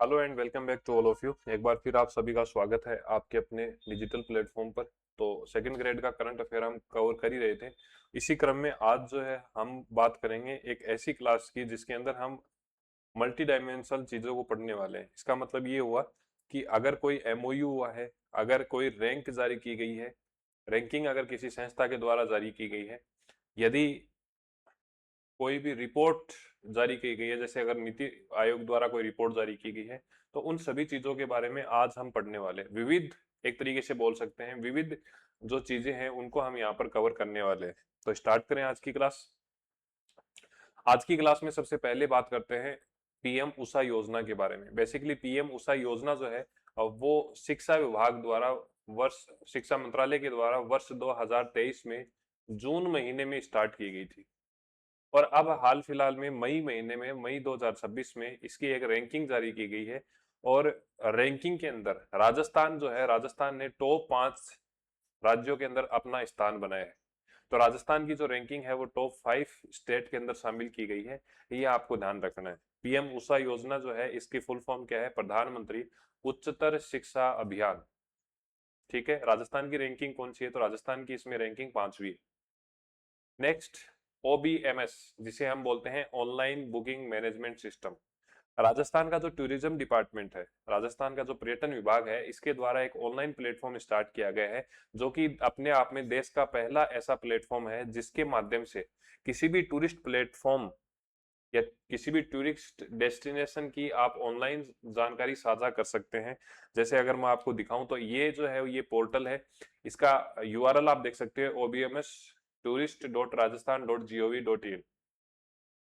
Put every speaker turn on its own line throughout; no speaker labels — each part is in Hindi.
Hello and welcome back to all of you. एक बार फिर आप सभी का स्वागत है आपके अपने डिजिटल प्लेटफॉर्म पर। तो सेकंड ग्रेड का करंट अफेयर हम कवर कर ही रहे थे। इसी क्रम में आज जो है हम बात करेंगे एक ऐसी क्लास की जिसके अंदर हम मल्टी डायमेंशनल चीजों को पढ़ने वाले हैं। इसका मतलब ये हुआ कि अगर कोई एमओयू हुआ है, अगर कोई रैंक जारी की गई है, रैंकिंग अगर किसी संस्था के द्वारा जारी की गई है, यदि कोई भी रिपोर्ट जारी की गई है, जैसे अगर नीति आयोग द्वारा कोई रिपोर्ट जारी की गई है, तो उन सभी चीजों के बारे में आज हम पढ़ने वाले हैं। विविध, एक तरीके से बोल सकते हैं विविध जो चीजें हैं उनको हम यहाँ पर कवर करने वाले हैं। तो स्टार्ट करें आज की क्लास। आज की क्लास में सबसे पहले बात करते हैं पीएम उषा योजना के बारे में। बेसिकली पीएम उषा योजना जो है वो शिक्षा विभाग द्वारा वर्ष शिक्षा मंत्रालय के द्वारा वर्ष 2023 में जून महीने में स्टार्ट की गई थी। और अब हाल फिलहाल में मई महीने में, मई 2026 में इसकी एक रैंकिंग जारी की गई है। और रैंकिंग के अंदर राजस्थान जो है, राजस्थान ने टॉप 5 राज्यों के अंदर अपना स्थान बनाया है। तो राजस्थान की जो रैंकिंग है वो टॉप 5 स्टेट के अंदर शामिल की गई है। ये आपको ध्यान रखना है। पीएम उषा योजना जो है इसकी फुल फॉर्म क्या है? प्रधानमंत्री उच्चतर शिक्षा अभियान। ठीक है, राजस्थान की रैंकिंग कौन सी है? तो राजस्थान की इसमें रैंकिंग 5वीं है। नेक्स्ट, ओबीएमएस, जिसे हम बोलते हैं online booking management system. Rajasthan का जो टूरिज्म डिपार्टमेंट है, राजस्थान का जो पर्यटन विभाग है, इसके द्वारा एक ऑनलाइन प्लेटफॉर्म स्टार्ट किया गया है, जो कि अपने आप में देश का पहला ऐसा प्लेटफॉर्म है जिसके माध्यम से किसी भी टूरिस्ट प्लेटफॉर्म या किसी भी टूरिस्ट डेस्टिनेशन की आप ऑनलाइन जानकारी साझा कर सकते हैं। जैसे अगर मैं आपको दिखाऊं तो ये जो है ये पोर्टल है। इसका यूआरएल आप देख सकते हैं, obmstourist.rajasthan.gov.in।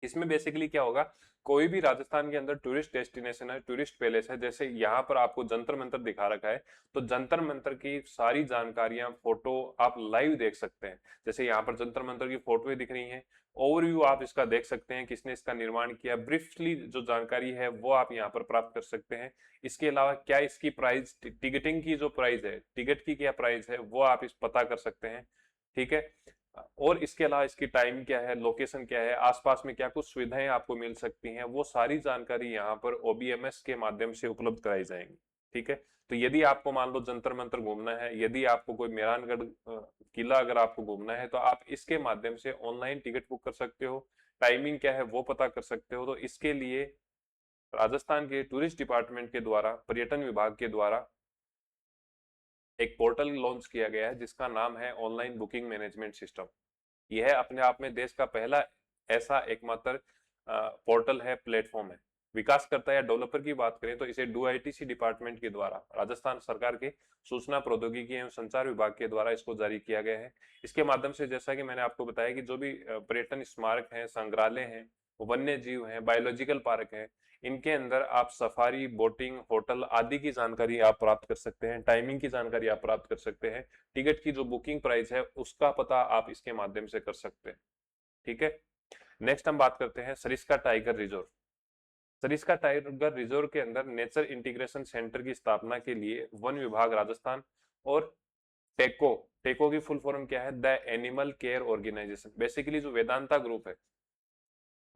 इसमें बेसिकली क्या होगा, कोई भी राजस्थान के अंदर टूरिस्ट डेस्टिनेशन है, टूरिस्ट पैलेस है, जैसे यहाँ पर आपको जंतर मंतर दिखा रखा है, तो जंतर मंतर की सारी जानकारियां, फोटो आप लाइव देख सकते हैं। जैसे यहाँ पर जंतर मंतर की फोटोएं दिख रही हैं, ओवरव्यू आप इसका देख सकते हैं, किसने इसका निर्माण किया, ब्रीफली जो जानकारी है वो आप यहाँ पर प्राप्त कर सकते हैं। इसके अलावा क्या इसकी प्राइस, टिकटिंग की जो प्राइस है, टिकट की क्या प्राइस है, वो आप इस पता कर सकते हैं। ठीक है। और इसके अलावा इसकी टाइम क्या है, लोकेशन क्या है, आसपास में क्या कुछ सुविधाएं आपको मिल सकती हैं, वो सारी जानकारी यहाँ पर ओबीएमएस के माध्यम से उपलब्ध कराई जाएंगी। ठीक है। तो यदि आपको मान लो जंतर मंतर घूमना है, यदि आपको कोई मेहरानगढ़ किला अगर आपको घूमना है, तो आप इसके माध्यम से ऑनलाइन टिकट बुक कर सकते हो। टाइमिंग क्या है वो पता कर सकते हो। तो इसके लिए राजस्थान के टूरिस्ट डिपार्टमेंट के द्वारा, पर्यटन विभाग के द्वारा एक पोर्टल लॉन्च किया गया है जिसका नाम है ऑनलाइन बुकिंग मैनेजमेंट सिस्टम। यह अपने आप में देश का पहला ऐसा एकमात्र पोर्टल है, प्लेटफॉर्म है। विकासकर्ता या डेवलपर की बात करें तो इसे डीआईटीसी डिपार्टमेंट के द्वारा, राजस्थान सरकार के सूचना प्रौद्योगिकी एवं संचार विभाग के द्वारा इसको जारी किया गया है। इसके माध्यम से जैसा कि मैंने आपको बताया कि जो भी पर्यटन स्मारक हैं, संग्रहालय हैं, वन्य जीव हैं, बायोलॉजिकल पार्क हैं, इनके अंदर आप सफारी, बोटिंग, होटल आदि की जानकारी आप प्राप्त कर सकते हैं। टाइमिंग की जानकारी आप प्राप्त कर सकते हैं। टिकट की जो बुकिंग प्राइस है उसका पता आप इसके माध्यम से कर सकते हैं। ठीक है। नेक्स्ट हम बात करते हैं Sariska tiger reserve. Sariska tiger reserve के अंदर नेचर इंटीग्रेशन सेंटर की स्थापना के लिए वन विभाग राजस्थान और टेको, टेको की फुल फॉर्म क्या है? The animal care organisation. Basically जो वेदांता ग्रुप है,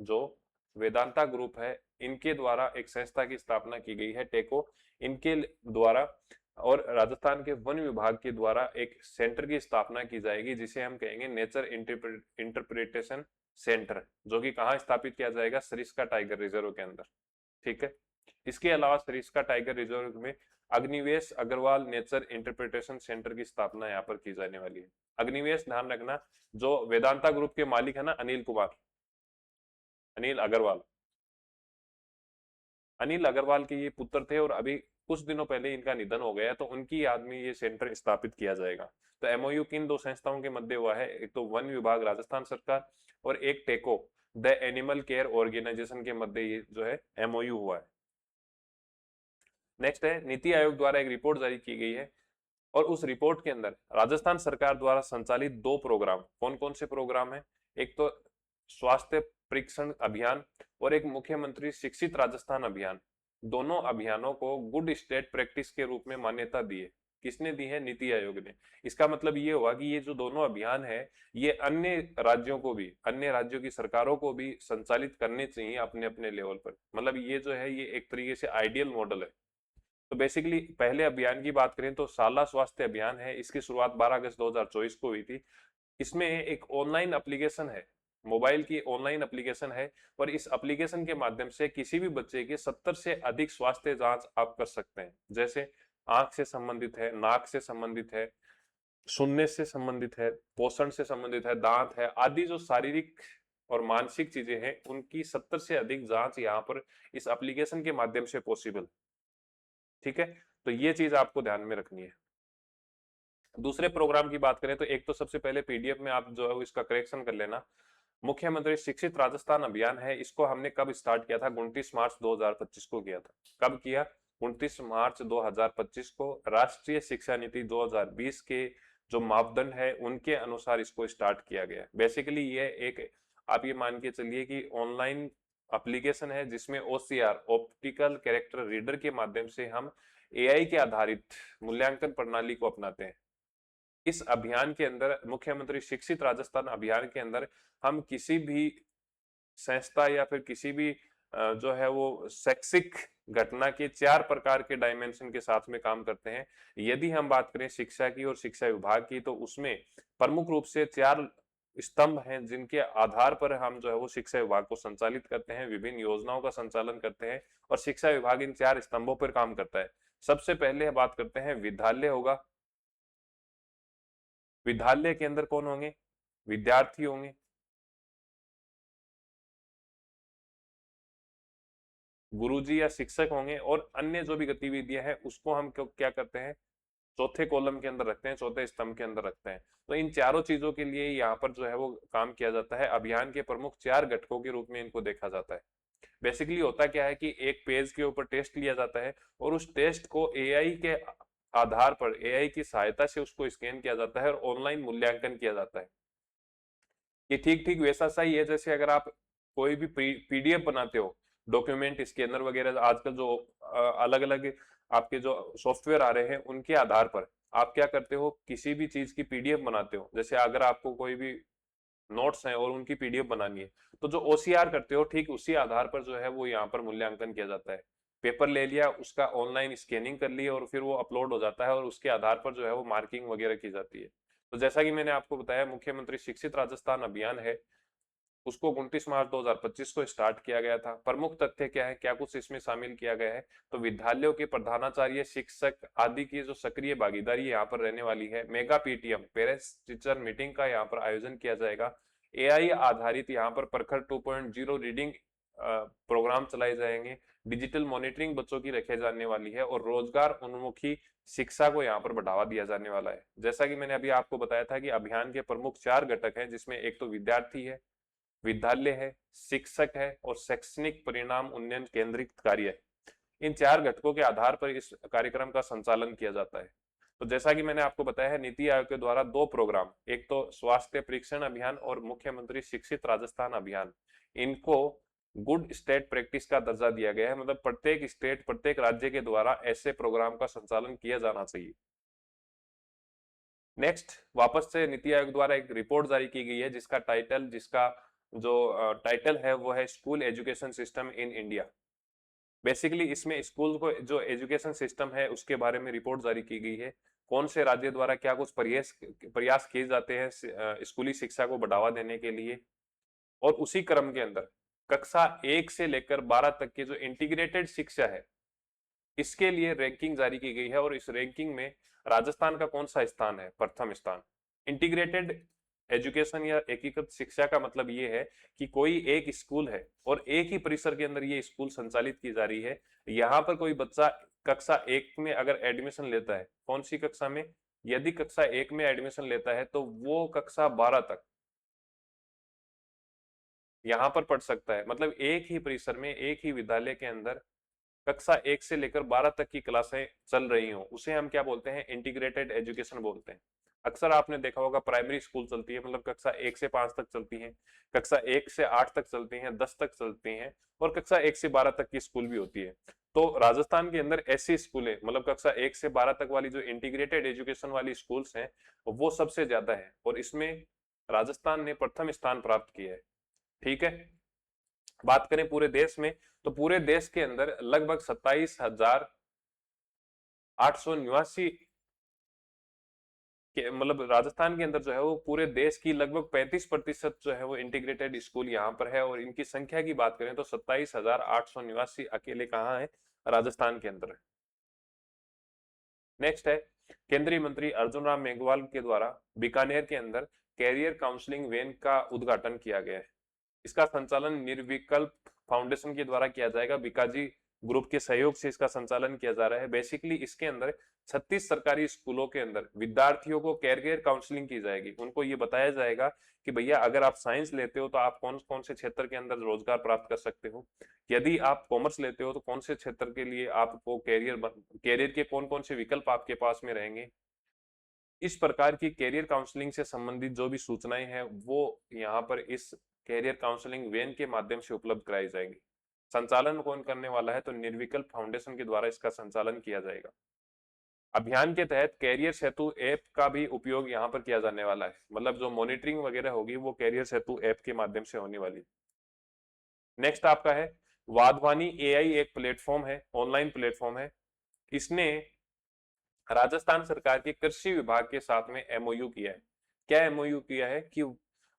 जो वेदांता ग्रुप है, इनके द्वारा एक संस्था की स्थापना की गई है, टेको, इनके द्वारा। और राजस्थान के वन विभाग के द्वारा एक सेंटर की स्थापना की जाएगी जिसे हम कहेंगे नेचर इंटरप्रिटेशन सेंटर, जो कि कहाँ स्थापित किया जाएगा? सरिस्का टाइगर रिजर्व के अंदर। ठीक है। इसके अलावा सरिस्का टाइगर रिजर्व में Agnivesh Agarwal nature interpretation centre की स्थापना यहाँ पर की जाने वाली है। अग्निवेश, ध्यान रखना, जो वेदांता ग्रुप के मालिक है ना, अनिल कुमार, अनिल अग्रवाल, अनिल अग्रवाल के ये पुत्र थे और अभी कुछ दिनों पहले इनका निधन हो गया है, तो उनकी याद में ये सेंटर स्थापित किया जाएगा। तो एमओयू किन दो संस्थाओं के मध्य हुआ है? एक तो वन विभाग राजस्थान सरकार और एक टेको, द एनिमल केयर ऑर्गेनाइजेशन के मध्य ये जो है एमओयू हुआ है। नेक्स्ट है, नीति आयोग द्वारा एक रिपोर्ट जारी की गई है और उस रिपोर्ट के अंदर राजस्थान सरकार द्वारा संचालित 2 प्रोग्राम, कौन कौन से प्रोग्राम है? एक तो स्वास्थ्य परीक्षण अभियान और एक मुख्यमंत्री शिक्षित राजस्थान अभियान, दोनों अभियानों को गुड स्टेट प्रैक्टिस के रूप में मान्यता दी है। किसने दी है? नीति आयोग ने। इसका मतलब ये हुआ कि ये जो दोनों अभियान है ये अन्य राज्यों को भी, अन्य राज्यों की सरकारों को भी संचालित करने चाहिए अपने अपने लेवल पर। मतलब ये जो है ये एक तरीके से आइडियल मॉडल है। तो बेसिकली पहले अभियान की बात करें तो शाला स्वास्थ्य अभियान है, इसकी शुरुआत 12 अगस्त 2024 को हुई थी। इसमें एक ऑनलाइन एप्लीकेशन है, मोबाइल की ऑनलाइन एप्लीकेशन है, और इस एप्लीकेशन के माध्यम से किसी भी बच्चे की 70 से अधिक स्वास्थ्य जांच आप कर सकते हैं। जैसे आंख से संबंधित है, नाक से संबंधित है, सुनने से संबंधित है, पोषण से संबंधित है, दांत है, आदि जो शारीरिक और मानसिक चीजें हैं उनकी 70 से अधिक जांच यहाँ पर इस एप्लीकेशन के माध्यम से पॉसिबल। ठीक है, तो ये चीज आपको ध्यान में रखनी है। दूसरे प्रोग्राम की बात करें तो एक तो सबसे पहले पीडीएफ में आप जो है इसका करेक्शन कर लेना। मुख्यमंत्री शिक्षित राजस्थान अभियान है, इसको हमने कब स्टार्ट किया था? 29 मार्च 2025 को किया था। कब किया? 29 मार्च 2025 को। राष्ट्रीय शिक्षा नीति 2020 के जो मापदंड है उनके अनुसार इसको स्टार्ट किया गया। बेसिकली ये एक, आप ये मान के चलिए कि ऑनलाइन एप्लीकेशन है जिसमें ओसीआर, ऑप्टिकल कैरेक्टर रीडर के माध्यम से हम एआई के आधारित मूल्यांकन प्रणाली को अपनाते हैं। इस अभियान के अंदर, मुख्यमंत्री शिक्षित राजस्थान अभियान के अंदर, हम किसी भी संस्था या फिर किसी भी जो है वो शैक्षिक घटना के 4 प्रकार के डायमेंशन के साथ में काम करते हैं। यदि हम बात करें शिक्षा की और शिक्षा विभाग की तो उसमें प्रमुख रूप से 4 स्तंभ हैं जिनके आधार पर हम जो है वो शिक्षा विभाग को संचालित करते हैं, विभिन्न योजनाओं का संचालन करते हैं, और शिक्षा विभाग इन 4 स्तंभों पर काम करता है। सबसे पहले बात करते हैं विद्यालय होगा। विद्यालय के अंदर कौन होंगे? विद्यार्थी होंगे, गुरुजी या शिक्षक होंगे, और अन्य जो भी गतिविधियां हैं उसको हम क्या करते हैं? चौथे कॉलम के अंदर रखते हैं, चौथे स्तंभ के अंदर रखते हैं। तो इन चारों चीजों के लिए यहाँ पर जो है वो काम किया जाता है। अभियान के प्रमुख 4 घटकों के रूप में इनको देखा जाता है। बेसिकली होता क्या है कि एक पेज के ऊपर टेस्ट लिया जाता है और उस टेस्ट को एआई के आधार पर, एआई की सहायता से उसको स्कैन किया जाता है और ऑनलाइन मूल्यांकन किया जाता है। ये ठीक ठीक वैसा सा ही है जैसे अगर आप कोई भी पीडीएफ बनाते हो, डॉक्यूमेंट स्कैनर वगैरह आजकल जो अलग अलग आपके जो सॉफ्टवेयर आ रहे हैं उनके आधार पर आप क्या करते हो, किसी भी चीज की पीडीएफ बनाते हो। जैसे अगर आपको कोई भी नोट्स हैं और उनकी पीडीएफ बनानी है तो जो ओसीआर करते हो, ठीक उसी आधार पर जो है वो यहाँ पर मूल्यांकन किया जाता है। पेपर ले लिया, उसका ऑनलाइन स्कैनिंग कर ली और फिर वो अपलोड हो जाता है और उसके आधार पर जो है वो मार्किंग वगैरह की जाती है। तो जैसा कि मैंने आपको बताया, मुख्यमंत्री शिक्षित राजस्थान अभियान है, उसको 29 मार्च 2025 को स्टार्ट किया गया था। प्रमुख तथ्य क्या है, क्या कुछ इसमें शामिल किया गया है? तो विद्यालयों के प्रधानाचार्य, शिक्षक आदि की जो सक्रिय भागीदारी यहाँ पर रहने वाली है। Mega PTM, parents teacher meeting का यहाँ पर आयोजन किया जाएगा। एआई आधारित यहाँ पर प्रखर 2.0 रीडिंग प्रोग्राम चलाए जाएंगे। डिजिटल मॉनिटरिंग बच्चों की रखे जाने वाली है और रोजगार उन्मुखी शिक्षा को यहाँ पर बढ़ावा दिया जाने वाला है। जैसा कि मैंने अभी आपको बताया था कि अभियान के प्रमुख 4 घटक हैं जिसमें एक तो विद्यार्थी है, विद्यालय है, शिक्षक है और शैक्षणिक परिणाम उन्नयन केंद्रित कार्य है। इन 4 घटकों के आधार पर इस कार्यक्रम का संचालन किया जाता है। तो जैसा कि मैंने आपको बताया है, नीति आयोग के द्वारा 2 प्रोग्राम, एक तो स्वास्थ्य परीक्षण अभियान और मुख्यमंत्री शिक्षित राजस्थान अभियान, इनको गुड स्टेट प्रैक्टिस का दर्जा दिया गया है। मतलब प्रत्येक स्टेट, प्रत्येक राज्य के द्वारा ऐसे प्रोग्राम का संचालन किया जाना चाहिए। नेक्स्ट, वापस से नीति आयोग द्वारा एक रिपोर्ट जारी की गई है जिसका जो टाइटल है वो है school education system in India. Basically इसमें स्कूल को जो एजुकेशन सिस्टम है उसके बारे में रिपोर्ट जारी की गई है। कौन से राज्य द्वारा क्या कुछ प्रयास किए जाते हैं स्कूली शिक्षा को बढ़ावा देने के लिए, और उसी क्रम के अंदर कक्षा 1 से लेकर 12 तक की जो इंटीग्रेटेड शिक्षा है इसके लिए रैंकिंग जारी की गई है। और इस रैंकिंग में राजस्थान का कौन सा स्थान है? प्रथम स्थान। इंटीग्रेटेड एजुकेशन या एकीकृत शिक्षा का मतलब ये है कि कोई एक स्कूल है और एक ही परिसर के अंदर ये स्कूल संचालित की जा रही है। यहाँ पर कोई बच्चा कक्षा 1 में अगर एडमिशन लेता है, कौन सी कक्षा में? यदि कक्षा 1 में एडमिशन लेता है तो वो कक्षा 12 तक यहाँ पर पढ़ सकता है। मतलब एक ही परिसर में, एक ही विद्यालय के अंदर कक्षा 1 से लेकर 12 तक की क्लासें चल रही हो, उसे हम क्या बोलते हैं? इंटीग्रेटेड एजुकेशन बोलते हैं। अक्सर आपने देखा होगा प्राइमरी स्कूल चलती है, मतलब कक्षा 1 से 5 तक चलती है, कक्षा 1 से 8 तक चलती हैं, 10 तक चलती हैं, और कक्षा 1 से 12 तक की स्कूल भी होती है। तो राजस्थान के अंदर ऐसी स्कूलें मतलब कक्षा 1 से 12 तक वाली जो इंटीग्रेटेड एजुकेशन वाली स्कूल्स हैं वो सबसे ज्यादा है, और इसमें राजस्थान ने प्रथम स्थान प्राप्त किया है। ठीक है, बात करें पूरे देश में, तो पूरे देश के अंदर लगभग 27,889 मतलब राजस्थान के अंदर जो है वो पूरे देश की लगभग 35% जो है वो इंटीग्रेटेड स्कूल यहाँ पर है, और इनकी संख्या की बात करें तो 27,889 अकेले कहाँ है, राजस्थान के अंदर है। नेक्स्ट है, केंद्रीय मंत्री अर्जुन राम मेघवाल के द्वारा बीकानेर के अंदर कैरियर काउंसलिंग वैन का उद्घाटन किया गया है। इसका संचालन निर्विकल्प फाउंडेशन के द्वारा किया जाएगा, बीकाजी ग्रुप के सहयोग से इसका संचालन किया जा रहा है। बेसिकली इसके अंदर 36 सरकारी स्कूलों के अंदर विद्यार्थियों को कैरियर काउंसलिंग की जाएगी। उनको ये बताया जाएगा कि भैया अगर आप साइंस लेते हो तो आप कौन कौन से क्षेत्र के अंदर रोजगार प्राप्त कर सकते हो, यदि आप कॉमर्स लेते हो तो कौन से क्षेत्र के लिए आपको कैरियर के कौन कौन से विकल्प आपके पास में रहेंगे। इस प्रकार की कैरियर काउंसलिंग से संबंधित जो भी सूचनाएं हैं वो यहाँ पर इस कैरियर काउंसलिंग वैन के माध्यम से उपलब्ध कराई जाएंगी। संचालन कौन करने वाला है, तो निर्विकल्प फाउंडेशन के द्वारा इसका संचालन किया जाएगा। अभियान के तहत कैरियर सेतु ऐप का भी उपयोग यहाँ पर किया जाने वाला है, मतलब जो मॉनिटरिंग वगैरह होगी वो कैरियर सेतु ऐप के माध्यम से होने वाली। नेक्स्ट आपका है वाधवानी एआई, एक प्लेटफॉर्म है, ऑनलाइन प्लेटफॉर्म है। इसने राजस्थान सरकार के कृषि विभाग के साथ में एमओयू किया है। क्या एमओयू किया है कि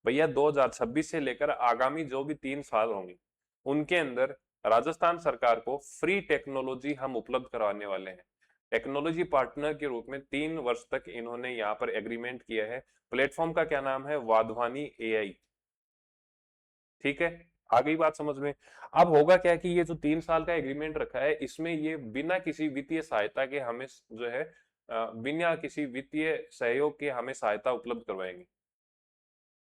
भैया 2026 से लेकर आगामी जो भी 3 साल होंगे उनके अंदर राजस्थान सरकार को फ्री टेक्नोलॉजी हम उपलब्ध करवाने वाले हैं। टेक्नोलॉजी पार्टनर के रूप में 3 वर्ष तक इन्होंने यहाँ पर एग्रीमेंट किया है। प्लेटफॉर्म का क्या नाम है, वाधवानी एआई। ठीक है, आ गई बात समझ में। अब होगा क्या कि ये जो 3 साल का एग्रीमेंट रखा है इसमें ये बिना किसी वित्तीय सहायता के हमें जो है बिना किसी वित्तीय सहयोग के हमें सहायता उपलब्ध करवाएंगे।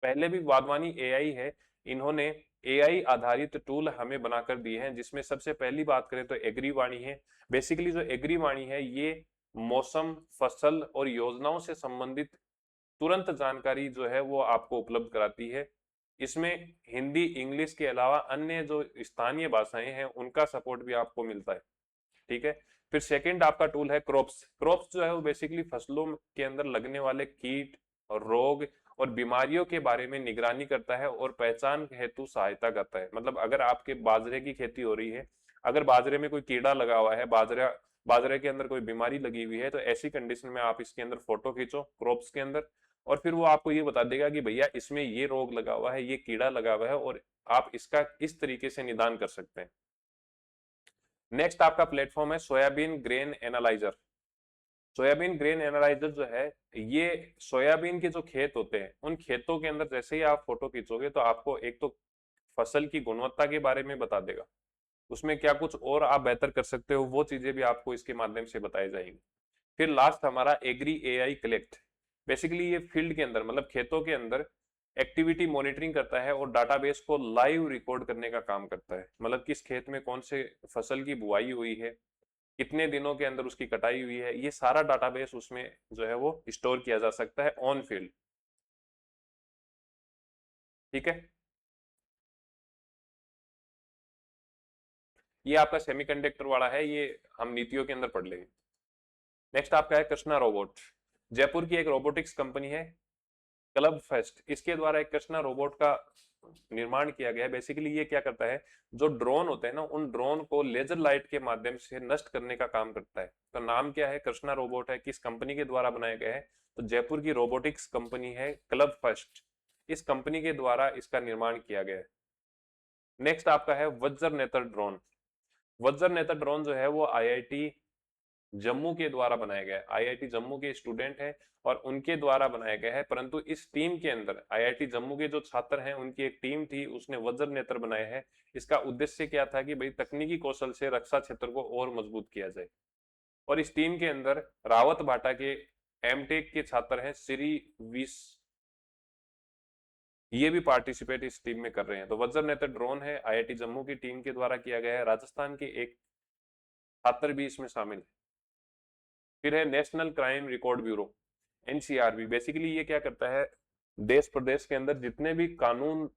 पहले भी वाधवानी एआई है, इन्होंने एआई आधारित टूल हमें बनाकर दिए हैं, जिसमें सबसे पहली बात करें तो एग्रीवाणी है। बेसिकली जो एग्रीवाणी है ये मौसम, फसल और योजनाओं से संबंधित तुरंत जानकारी जो है वो आपको उपलब्ध कराती है। इसमें हिंदी, इंग्लिश के अलावा अन्य जो स्थानीय भाषाएं हैं उनका सपोर्ट भी आपको मिलता है। ठीक है, फिर सेकंड आपका टूल है क्रॉप्स। क्रॉप्स जो है वो बेसिकली फसलों के अंदर लगने वाले कीट और रोग और बीमारियों के बारे में निगरानी करता है और पहचान हेतु सहायता करता है। मतलब अगर आपके बाजरे की खेती हो रही है, अगर बाजरे में कोई कीड़ा लगा हुआ है, बाजरे के अंदर कोई बीमारी लगी हुई है, तो ऐसी कंडीशन में आप इसके अंदर फोटो खींचो क्रॉप्स के अंदर, और फिर वो आपको ये बता देगा कि भैया इसमें ये रोग लगा हुआ है, ये कीड़ा लगा हुआ है, और आप इसका इस तरीके से निदान कर सकते हैं। नेक्स्ट आपका प्लेटफॉर्म है soybean grain analyser. Soybean grain analyser जो है ये सोयाबीन के जो खेत होते हैं उन खेतों के अंदर जैसे ही आप फोटो खींचोगे तो आपको एक तो फसल की गुणवत्ता के बारे में बता देगा, उसमें क्या कुछ और आप बेहतर कर सकते हो वो चीजें भी आपको इसके माध्यम से बताई जाएंगी। फिर लास्ट हमारा एग्री एआई कलेक्ट। बेसिकली ये फील्ड के अंदर मतलब खेतों के अंदर एक्टिविटी मॉनिटरिंग करता है और डाटाबेस को लाइव रिकॉर्ड करने का काम करता है। मतलब किस खेत में कौन से फसल की बुआई हुई है, कितने दिनों के अंदर उसकी कटाई हुई है, ये सारा डाटाबेस उसमें जो है वो स्टोर किया जा सकता है ऑन फील्ड। ठीक है, ये आपका सेमीकंडक्टर वाला है, ये हम नीतियों के अंदर पढ़ लेंगे। नेक्स्ट आपका है कृष्णा रोबोट। जयपुर की एक रोबोटिक्स कंपनी है क्लब फेस्ट, इसके द्वारा एक कृष्णा रोबोट का निर्माण किया गया है। बेसिकली ये क्या करता है, जो ड्रोन होते हैं ना उन ड्रोन को लेजर लाइट के माध्यम से नष्ट करने का काम करता है। तो नाम क्या है, कृष्णा रोबोट है, किस कंपनी के द्वारा बनाया गया है, तो जयपुर की रोबोटिक्स कंपनी है क्लब फर्स्ट, इस कंपनी के द्वारा इसका निर्माण किया गया है। नेक्स्ट आपका है वज्र नेत्र ड्रोन। वज्र नेत्र ड्रोन जो है वो आईआईटी जम्मू के द्वारा बनाया गया है। आईआईटी जम्मू के स्टूडेंट हैं और उनके द्वारा बनाया गया है, परंतु इस टीम के अंदर आईआईटी जम्मू के जो छात्र हैं उनकी एक टीम थी, उसने वज्र नेत्र बनाया है। इसका उद्देश्य क्या था कि भाई तकनीकी कौशल से रक्षा क्षेत्र को और मजबूत किया जाए। और इस टीम के अंदर रावत भाटा के एमटेक के छात्र हैं श्री विश, ये भी पार्टिसिपेट इस टीम में कर रहे हैं। तो वज्र नेत्र ड्रोन है, आईआईटी जम्मू की टीम के द्वारा किया गया है, राजस्थान के एक छात्र भी इसमें शामिल है। फिर है national crime record bureau, NCRB. Basically ये क्या करता है, देश प्रदेश के अंदर जितने भी कानून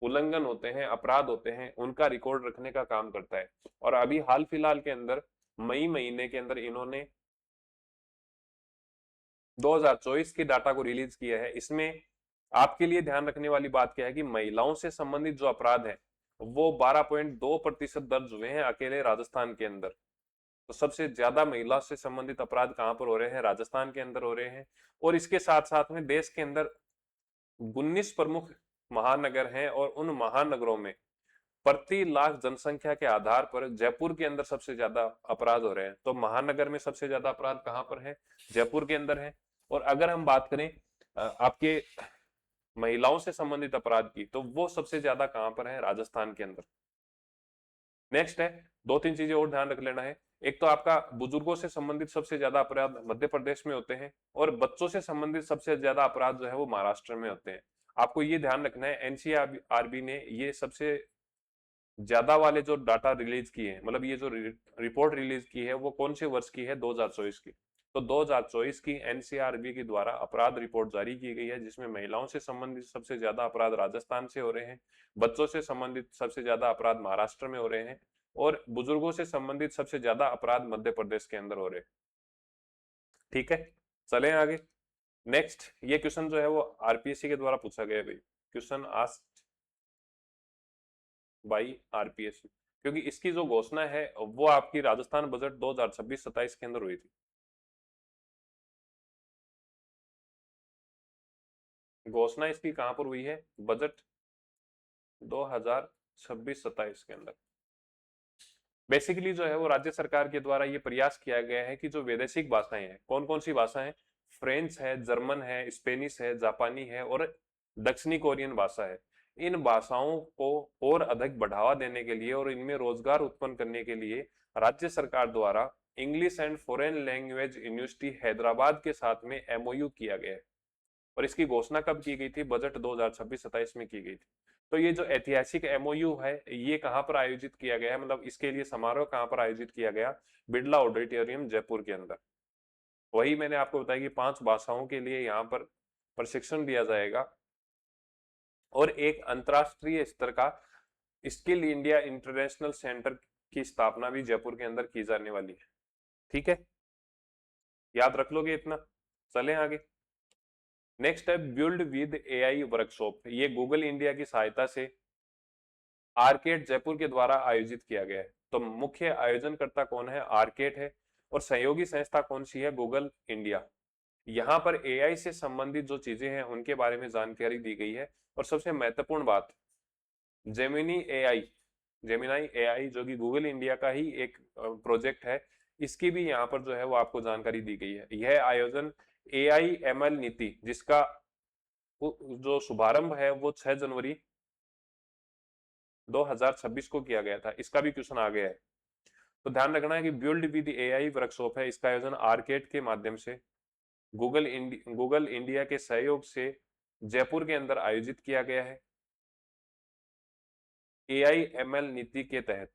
उल्लंघन होते हैं, अपराध होते हैं, उनका रिकॉर्ड रखने का काम करता है। और अभी हाल फिलहाल के अंदर मई महीने के अंदर इन्होंने 2024 के डाटा को रिलीज किया है। इसमें आपके लिए ध्यान रखने वाली बात क्या है कि महिलाओं से संबंधित जो अपराध है वो 12.2% दर्ज हुए हैं अकेले राजस्थान के अंदर। तो सबसे ज्यादा महिला से संबंधित अपराध कहां पर हो रहे हैं? राजस्थान के अंदर हो रहे हैं। और इसके साथ साथ में देश के अंदर 19 प्रमुख महानगर हैं और उन महानगरों में प्रति लाख जनसंख्या के आधार पर जयपुर के अंदर सबसे ज्यादा अपराध हो रहे हैं। तो महानगर में सबसे ज्यादा अपराध कहां पर है? जयपुर के अंदर है। और अगर हम बात करें आपके महिलाओं से संबंधित अपराध की, तो वो सबसे ज्यादा कहां पर है? राजस्थान के अंदर। नेक्स्ट है, दो तीन चीजें और ध्यान रख लेना है। एक तो आपका बुजुर्गों से संबंधित सबसे ज्यादा अपराध मध्य प्रदेश में होते हैं, और बच्चों से संबंधित सबसे ज्यादा अपराध जो है वो महाराष्ट्र में होते हैं। आपको ये ध्यान रखना है, एनसीआरबी ने ये सबसे ज्यादा वाले जो डाटा रिलीज किए हैं, मतलब ये जो रिपोर्ट रिलीज की है वो कौन से वर्ष की है? 2024 की। तो 2024 की एनसीआरबी के द्वारा अपराध रिपोर्ट जारी की गई है, जिसमें महिलाओं से संबंधित सबसे ज्यादा अपराध राजस्थान से हो रहे हैं, बच्चों से संबंधित सबसे ज्यादा अपराध महाराष्ट्र में हो रहे हैं, और बुजुर्गों से संबंधित सबसे ज्यादा अपराध मध्य प्रदेश के अंदर हो रहे हैं। ठीक है, चलें आगे। नेक्स्ट, ये क्वेश्चन जो है वो आरपीएससी के द्वारा पूछा गया है भाई, क्वेश्चन आस्क्ड बाई आरपीएससी, क्योंकि इसकी जो घोषणा है वो आपकी राजस्थान बजट 2026-27 के अंदर हुई थी। घोषणा इसकी कहां पर हुई है? बजट 2026-27 के अंदर। बेसिकली जो है वो राज्य सरकार के द्वारा ये प्रयास किया गया है कि जो वैदेशिक भाषाएं हैं, कौन कौन सी भाषाएं? फ्रेंच है, जर्मन है, स्पेनिश है, जापानी है और दक्षिणी कोरियन भाषा है। इन भाषाओं को और अधिक बढ़ावा देने के लिए और इनमें रोजगार उत्पन्न करने के लिए राज्य सरकार द्वारा English and foreign language university Hyderabad के साथ में एमओयू किया गया है। और इसकी घोषणा कब की गई थी? बजट 2026-27 में की गई थी। तो ये जो ऐतिहासिक एमओयू है ये कहां पर आयोजित किया गया है, मतलब इसके लिए समारोह कहां पर आयोजित किया गया? बिड़ला ऑडिटोरियम जयपुर के अंदर। वही मैंने आपको बताया कि 5 भाषाओं के लिए यहाँ पर प्रशिक्षण दिया जाएगा, और एक अंतरराष्ट्रीय स्तर का स्किल इंडिया इंटरनेशनल सेंटर की स्थापना भी जयपुर के अंदर की जाने वाली है। ठीक है, याद रख लोगे इतना। चलें आगे। नेक्स्ट है बिल्ड विद एआई वर्कशॉप। ये गूगल इंडिया की सहायता से आर्केड जयपुर के द्वारा आयोजित किया गया है। तो मुख्य आयोजनकर्ता कौन है? आर्केड है, और सहयोगी संस्था कौन सी है? Google India. यहाँ पर एआई से संबंधित जो चीजें हैं उनके बारे में जानकारी दी गई है। और सबसे महत्वपूर्ण बात, जेमिनी एआई, जेमिनाई एआई जो कि गूगल इंडिया का ही एक प्रोजेक्ट है, इसकी भी यहाँ पर जो है वो आपको जानकारी दी गई है। यह आयोजन एआई एमएल नीति, जिसका जो शुभारंभ है वो 6 जनवरी 2026 को किया गया था। इसका भी क्वेश्चन आ गया है। तो ध्यान रखना है कि बिल्ड विद एआई वर्कशॉप है, इसका आयोजन आर्केड के माध्यम से गूगल इंडिया के सहयोग से जयपुर के अंदर आयोजित किया गया है एआई एमएल नीति के तहत।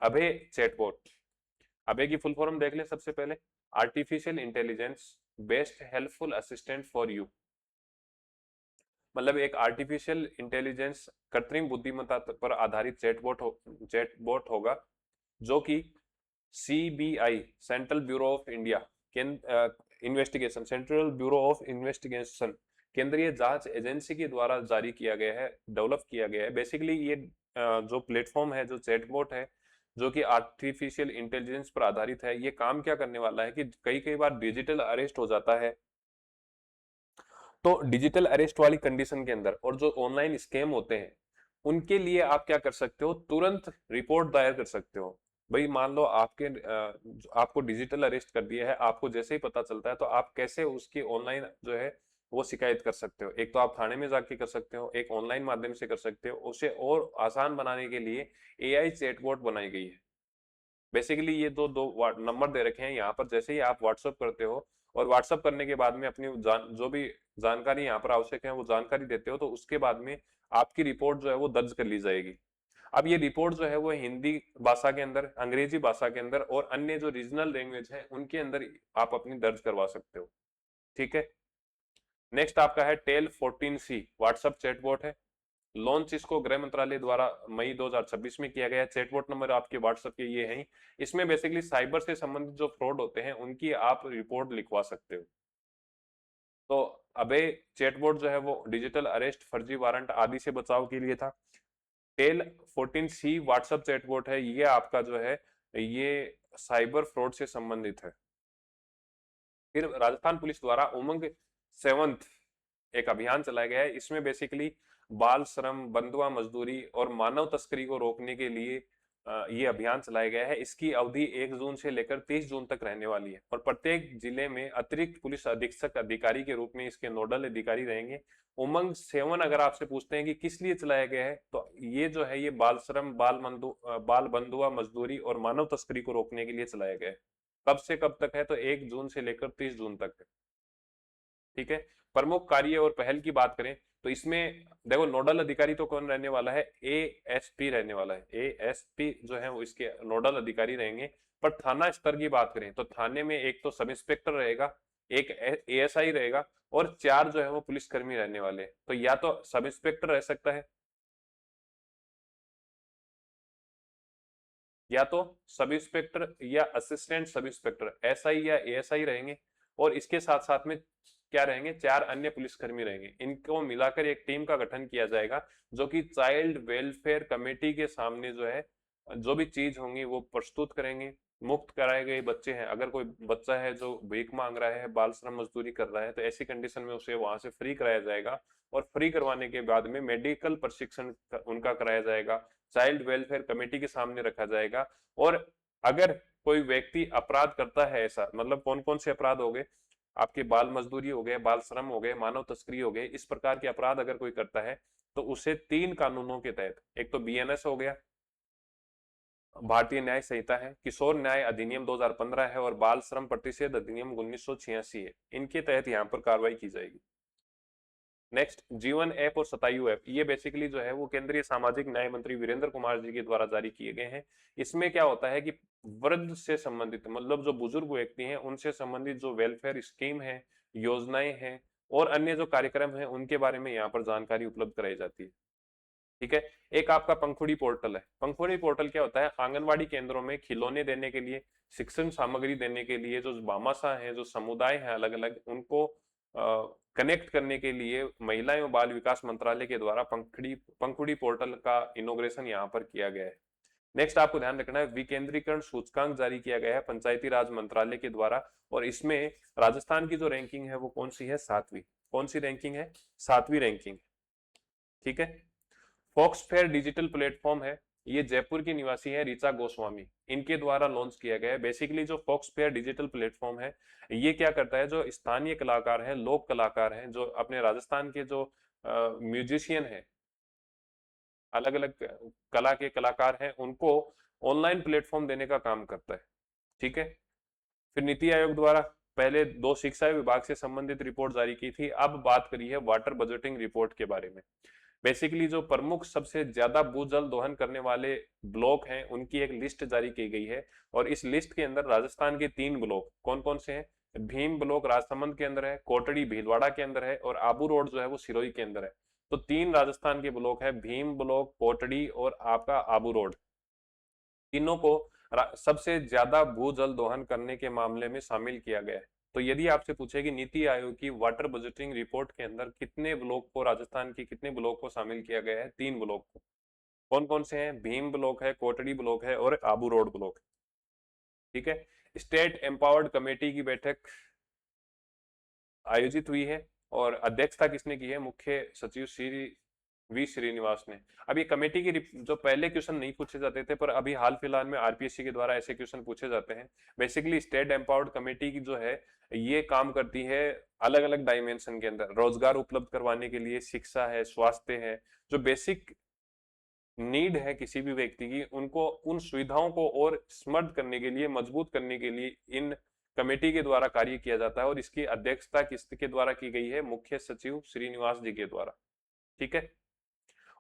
अभय चैटबॉट, अभय की फुल फॉर्म देख ले सबसे पहले। Artificial intelligence best helpful assistant for you, मतलब एक आर्टिफिशियल इंटेलिजेंस कृत्रिम बुद्धिमत्ता पर आधारित चैटबॉट होगा, जो कि CBI central bureau of India investigation, central bureau of investigation, केंद्रीय जांच एजेंसी के द्वारा जारी किया गया है, डेवलप किया गया है। बेसिकली ये जो प्लेटफॉर्म है, जो चैटबॉट है, जो कि आर्टिफिशियल इंटेलिजेंस पर आधारित है, ये काम क्या करने वाला है कि कई कई बार डिजिटल अरेस्ट हो जाता है। तो डिजिटल अरेस्ट वाली कंडीशन के अंदर और जो ऑनलाइन स्कैम होते हैं उनके लिए आप क्या कर सकते हो? तुरंत रिपोर्ट दायर कर सकते हो। भाई मान लो आपको डिजिटल अरेस्ट कर दिया है, आपको जैसे ही पता चलता है तो आप कैसे उसकी ऑनलाइन जो है वो शिकायत कर सकते हो। एक तो आप थाने में जाके कर सकते हो, एक ऑनलाइन माध्यम से कर सकते हो। उसे और आसान बनाने के लिए एआई चैटबॉट बनाई गई है। बेसिकली ये दो नंबर दे रखे हैं यहाँ पर। जैसे ही आप व्हाट्सअप करते हो और व्हाट्सअप करने के बाद में अपनी जो भी जानकारी यहाँ पर आवश्यक है वो जानकारी देते हो, तो उसके बाद में आपकी रिपोर्ट जो है वो दर्ज कर ली जाएगी। अब ये रिपोर्ट जो है वो हिंदी भाषा के अंदर, अंग्रेजी भाषा के अंदर और अन्य जो रीजनल लैंग्वेज है उनके अंदर आप अपनी दर्ज करवा सकते हो। ठीक है, नेक्स्ट आपका है टेल 14C, व्हाट्सएप चैटबॉट है। लॉन्च इसको गृह मंत्रालय द्वारा मई 2026 में किया गया। चैटबॉट नंबर आपके व्हाट्सएप के ये हैं। इसमें बेसिकली साइबर से संबंधित जो फ्रॉड होते हैं उनकी आप रिपोर्ट लिखवा सकते हो। तो अबे चैटबॉट जो है वो डिजिटल अरेस्ट, फर्जी वारंट आदि से बचाव के लिए था। टेल 14C व्हाट्सएप चैटबॉट है, ये आपका जो है ये साइबर फ्रॉड से संबंधित है। फिर राजस्थान पुलिस द्वारा उमंग 7th एक अभियान चलाया गया है। इसमें बेसिकली बाल श्रम, बंधुआ मजदूरी और मानव तस्करी को रोकने के लिए ये अभियान चलाया गया है। इसकी अवधि 1 जून से लेकर 30 जून तक रहने वाली है और प्रत्येक जिले में अतिरिक्त पुलिस अधीक्षक अधिकारी के रूप में इसके नोडल अधिकारी रहेंगे। उमंग 7 अगर आपसे पूछते हैं कि किस लिए चलाया गया है, तो ये जो है ये बाल श्रम, बाल बंधुआ मजदूरी और मानव तस्करी को रोकने के लिए चलाया गया है। कब से कब तक है, तो 1 जून से लेकर 30 जून तक है। ठीक है। प्रमुख कार्य और पहल की बात करें तो इसमें देखो नोडल अधिकारी तो कौन रहने वाला है, एएसपी रहने वाला है। एएसपी जो है वो इसके नोडल अधिकारी रहेंगे। पर थाना स्तर की बात करें तो थाने में एक तो सब इंस्पेक्टर रहेगा, एक एएसआई रहेगा और 4 जो है वो पुलिसकर्मी रहने वाले हैं। तो या तो सब इंस्पेक्टर रह सकता है, या तो सब इंस्पेक्टर या असिस्टेंट सब इंस्पेक्टर, एसआई या एएसआई रहेंगे। और इसके साथ साथ में क्या रहेंगे, 4 अन्य पुलिसकर्मी रहेंगे। इनको मिलाकर एक टीम का गठन किया जाएगा जो कि चाइल्ड वेलफेयर कमेटी के सामने जो है जो भी चीज होंगी वो प्रस्तुत करेंगे। मुक्त कराए गए बच्चे हैं, अगर कोई बच्चा है जो भीख मांग रहा है, बाल श्रम मजदूरी कर रहा है, तो ऐसी कंडीशन में उसे वहां से फ्री कराया जाएगा। और फ्री करवाने के बाद में मेडिकल प्रशिक्षण उनका कराया जाएगा, चाइल्ड वेलफेयर कमेटी के सामने रखा जाएगा। और अगर कोई व्यक्ति अपराध करता है, ऐसा मतलब कौन कौन से अपराध हो गए, आपके बाल मजदूरी हो गए, बाल श्रम हो गए, मानव तस्करी हो गए, इस प्रकार के अपराध अगर कोई करता है तो उसे 3 कानूनों के तहत, एक तो बीएनएस हो गया, भारतीय न्याय संहिता है, किशोर न्याय अधिनियम 2015 है और बाल श्रम प्रतिषेध अधिनियम 1986 है, इनके तहत यहाँ पर कार्रवाई की जाएगी। नेक्स्ट जीवन ऐप और शतायु ऐप, ये बेसिकली जो है वो केंद्रीय सामाजिक न्याय मंत्री वीरेंद्र कुमार जी के द्वारा जारी किए गए हैं। इसमें क्या होता है कि वृद्ध से संबंधित मतलब जो बुजुर्ग व्यक्ति हैं उनसे संबंधित जो वेलफेयर स्कीम है, योजनाएं हैं और अन्य जो कार्यक्रम है उनके बारे में यहाँ पर जानकारी उपलब्ध कराई जाती है। ठीक है। एक आपका पंखुड़ी पोर्टल है। पंखुड़ी पोर्टल क्या होता है, आंगनवाड़ी केंद्रों में खिलौने देने के लिए, शिक्षण सामग्री देने के लिए जो भामाशाह हैं, जो समुदाय हैं अलग अलग, उनको कनेक्ट करने के लिए महिला एवं बाल विकास मंत्रालय के द्वारा पंखुड़ी पोर्टल का इनोग्रेशन यहाँ पर किया गया है। नेक्स्ट आपको ध्यान रखना है, विकेंद्रीकरण सूचकांक जारी किया गया है पंचायती राज मंत्रालय के द्वारा और इसमें राजस्थान की जो रैंकिंग है वो कौन सी है, 7वीं। कौन सी रैंकिंग है, 7वीं रैंकिंग। ठीक है। फॉक्सफेयर डिजिटल प्लेटफॉर्म है, ये जयपुर की निवासी है ऋचा गोस्वामी, इनके द्वारा लॉन्च किया गया है। बेसिकली जो फॉक्सफेयर डिजिटल प्लेटफॉर्म है ये क्या करता है, जो स्थानीय कलाकार हैं, लोक कलाकार हैं, जो अपने राजस्थान के जो म्यूजिशियन है, अलग अलग कला के कलाकार हैं, उनको ऑनलाइन प्लेटफॉर्म देने का काम करता है। ठीक है। फिर नीति आयोग द्वारा पहले 2 शिक्षा विभाग से संबंधित रिपोर्ट जारी की थी, अब बात करी है वाटर बजटिंग रिपोर्ट के बारे में। बेसिकली जो प्रमुख सबसे ज्यादा भूजल दोहन करने वाले ब्लॉक हैं उनकी एक लिस्ट जारी की गई है और इस लिस्ट के अंदर राजस्थान के 3 ब्लॉक कौन कौन से हैं, भीम ब्लॉक राजसमंद के अंदर है, कोटड़ी भीलवाड़ा के अंदर है और आबू रोड जो है वो सिरोही के अंदर है। तो 3 राजस्थान के ब्लॉक है, भीम ब्लॉक, कोटड़ी और आपका आबू रोड। तीनों को सबसे ज्यादा भूजल दोहन करने के मामले में शामिल किया गया है। तो यदि आपसे पूछे कि नीति आयोग की वाटर बजटिंग रिपोर्ट के अंदर कितने ब्लॉक को, राजस्थान की कितने ब्लॉक को शामिल किया गया है, 3 ब्लॉक को। कौन कौन से हैं, भीम ब्लॉक है, कोटड़ी ब्लॉक है और आबू रोड ब्लॉक। ठीक है। स्टेट एम्पावर्ड कमेटी की बैठक आयोजित हुई है और अध्यक्षता किसने की है, मुख्य सचिव श्री वी श्रीनिवास ने। अब ये कमेटी की जो पहले क्वेश्चन नहीं पूछे जाते थे पर अभी हाल फिलहाल में आरपीएससी के द्वारा ऐसे क्वेश्चन पूछे जाते हैं। बेसिकली स्टेट एम्पावर्ड कमेटी की जो है ये काम करती है अलग अलग डायमेंशन के अंदर, रोजगार उपलब्ध करवाने के लिए, शिक्षा है, स्वास्थ्य है, जो बेसिक नीड है किसी भी व्यक्ति की, उनको उन सुविधाओं को और समृद्ध करने के लिए, मजबूत करने के लिए इन कमेटी के द्वारा कार्य किया जाता है और इसकी अध्यक्षता किसके द्वारा की गई है, मुख्य सचिव श्रीनिवास जी के द्वारा। ठीक है।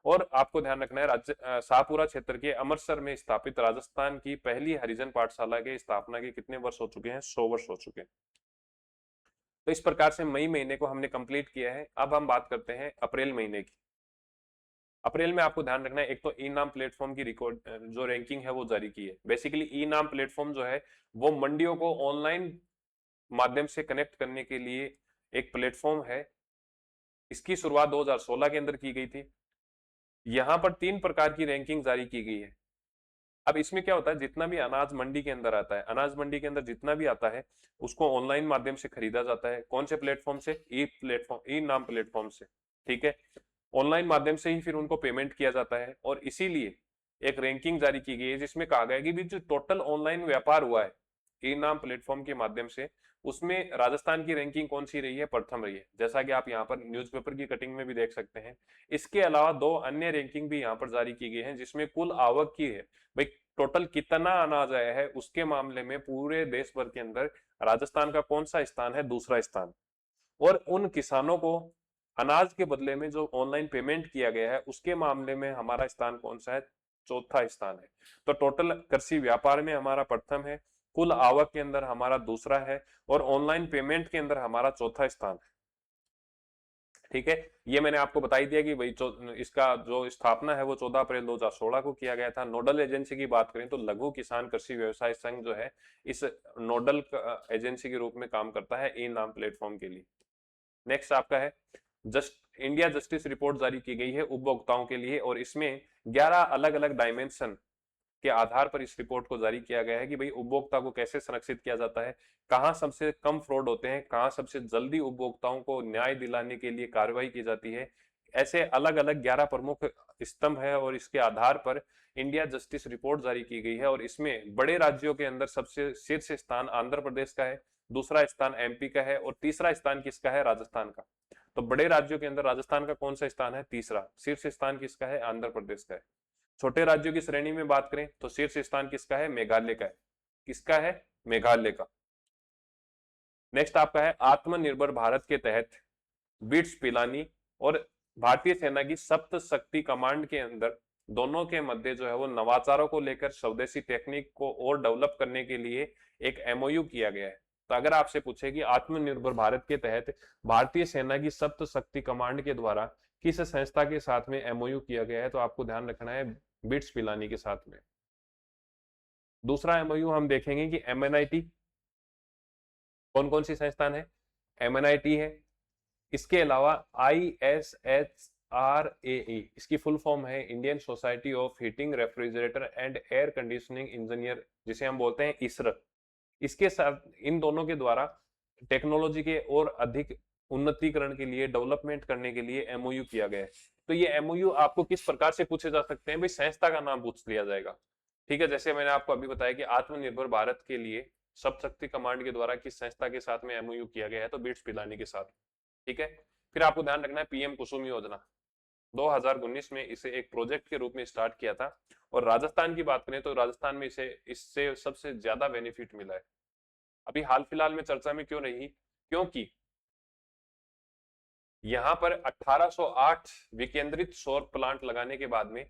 और आपको ध्यान रखना है राज्य शाहपुरा क्षेत्र के अमृतसर में स्थापित राजस्थान की पहली हरिजन पाठशाला के स्थापना के कितने वर्ष हो चुके हैं, 100 वर्ष हो चुके हैं। तो इस प्रकार से मई महीने को हमने कंप्लीट किया है। अब हम बात करते हैं अप्रैल महीने की। अप्रैल में आपको ध्यान रखना है, एक तो ई नाम प्लेटफॉर्म की रिकॉर्ड जो रैंकिंग है वो जारी की है। बेसिकली ई नाम प्लेटफॉर्म जो है वो मंडियों को ऑनलाइन माध्यम से कनेक्ट करने के लिए एक प्लेटफॉर्म है। इसकी शुरुआत 2016 के अंदर की गई थी। यहां पर 3 प्रकार की रैंकिंग जारी की गई है। अब इसमें क्या होता है, जितना भी अनाज मंडी के अंदर आता है, अनाज मंडी के अंदर जितना भी आता है उसको ऑनलाइन माध्यम से खरीदा जाता है। कौन से प्लेटफॉर्म से? ई प्लेटफॉर्म, ई नाम प्लेटफॉर्म से। ठीक है, ऑनलाइन माध्यम से ही फिर उनको पेमेंट किया जाता है और इसीलिए एक रैंकिंग जारी की गई है जिसमें कहा गया है कि भी जो टोटल ऑनलाइन व्यापार हुआ है ई नाम प्लेटफॉर्म के माध्यम से, उसमें राजस्थान की रैंकिंग कौन सी रही है? प्रथम रही है, जैसा कि आप यहाँ पर न्यूज़पेपर की कटिंग में भी देख सकते हैं। इसके अलावा 2 अन्य रैंकिंग भी यहाँ पर जारी की गई है जिसमें कुल आवक की है, भाई टोटल कितना अनाज आया है उसके मामले में पूरे देश भर के अंदर राजस्थान का कौन सा स्थान है? दूसरा स्थान। और उन किसानों को अनाज के बदले में जो ऑनलाइन पेमेंट किया गया है उसके मामले में हमारा स्थान कौन सा है? चौथा स्थान है। तो टोटल कृषि व्यापार में हमारा प्रथम है, कुल आवक के अंदर हमारा दूसरा है और ऑनलाइन पेमेंट के अंदर हमारा चौथा स्थान है। ठीक है, ये मैंने आपको बता ही दिया कि भाई इसका जो स्थापना है वो 14 अप्रैल 2016 को किया गया था। नोडल एजेंसी की बात करें तो लघु किसान कृषि व्यवसाय संघ जो है इस नोडल एजेंसी के रूप में काम करता है ई नाम प्लेटफॉर्म के लिए। नेक्स्ट आपका है इंडिया जस्टिस रिपोर्ट जारी की गई है उपभोक्ताओं के लिए और इसमें 11 अलग अलग डायमेंशन के आधार पर इस रिपोर्ट को जारी किया गया है कि भाई उपभोक्ता को कैसे संरक्षित किया जाता है, कहां सबसे कम फ्रॉड होते हैं, कहां सबसे जल्दी उपभोक्ताओं को न्याय दिलाने के लिए कार्रवाई की जाती है। ऐसे अलग अलग 11 प्रमुख स्तंभ है और इसके आधार पर इंडिया जस्टिस रिपोर्ट जारी की गई है और इसमें बड़े राज्यों के अंदर सबसे शीर्ष स्थान आंध्र प्रदेश का है, दूसरा स्थान एमपी का है और तीसरा स्थान किसका है? राजस्थान का। तो बड़े राज्यों के अंदर राजस्थान का कौन सा स्थान है? तीसरा। शीर्ष स्थान किसका है? आंध्र प्रदेश का है। छोटे राज्यों की श्रेणी में बात करें तो शीर्ष स्थान किसका है? मेघालय का है। किसका है? मेघालय का। नेक्स्ट आपका है आत्मनिर्भर भारत के तहत बिट्स पिलानी और भारतीय सेना की सप्त शक्ति कमांड के अंदर दोनों के मध्य जो है वो नवाचारों को लेकर स्वदेशी टेक्निक को और डेवलप करने के लिए एक एमओयू किया गया है। तो अगर आपसे पूछे कि आत्मनिर्भर भारत के तहत भारतीय सेना की सप्त शक्ति कमांड के द्वारा किस संस्था के साथ में एमओयू किया गया है, तो आपको ध्यान रखना है बिट्स पिलानी के साथ में। दूसरा एमओयू हम देखेंगे कि एमएनआईटी, कौन कौन सी संस्थान है? एमएनआईटी है, इसके अलावा ISHRAE, इसकी फुल फॉर्म है Indian society of heating refrigerator and air conditioning engineer, जिसे हम बोलते हैं इसरो। इसके साथ इन दोनों के द्वारा टेक्नोलॉजी के और अधिक उन्नतीकरण के लिए, डेवलपमेंट करने के लिए एमओयू किया गया है। तो ये एमओयू आपको किस प्रकार से पूछे जा सकते हैं? भाई संस्था का नाम पूछ लिया जाएगा। ठीक है, जैसे मैंने आपको अभी बताया कि आत्मनिर्भर भारत के लिए सब शक्ति कमांड के द्वारा किस संस्था के साथ में एमओयू किया गया है, तो बिट्स पिलानी के साथ। ठीक है, फिर आपको ध्यान रखना है पीएम कुसुम योजना 2019 में इसे एक प्रोजेक्ट के रूप में स्टार्ट किया था और राजस्थान की बात करें तो राजस्थान में इससे सबसे ज्यादा बेनिफिट मिला है। अभी हाल फिलहाल में चर्चा में क्यों नहीं? क्योंकि यहां पर 1808 विकेंद्रित सौर प्लांट लगाने के बाद में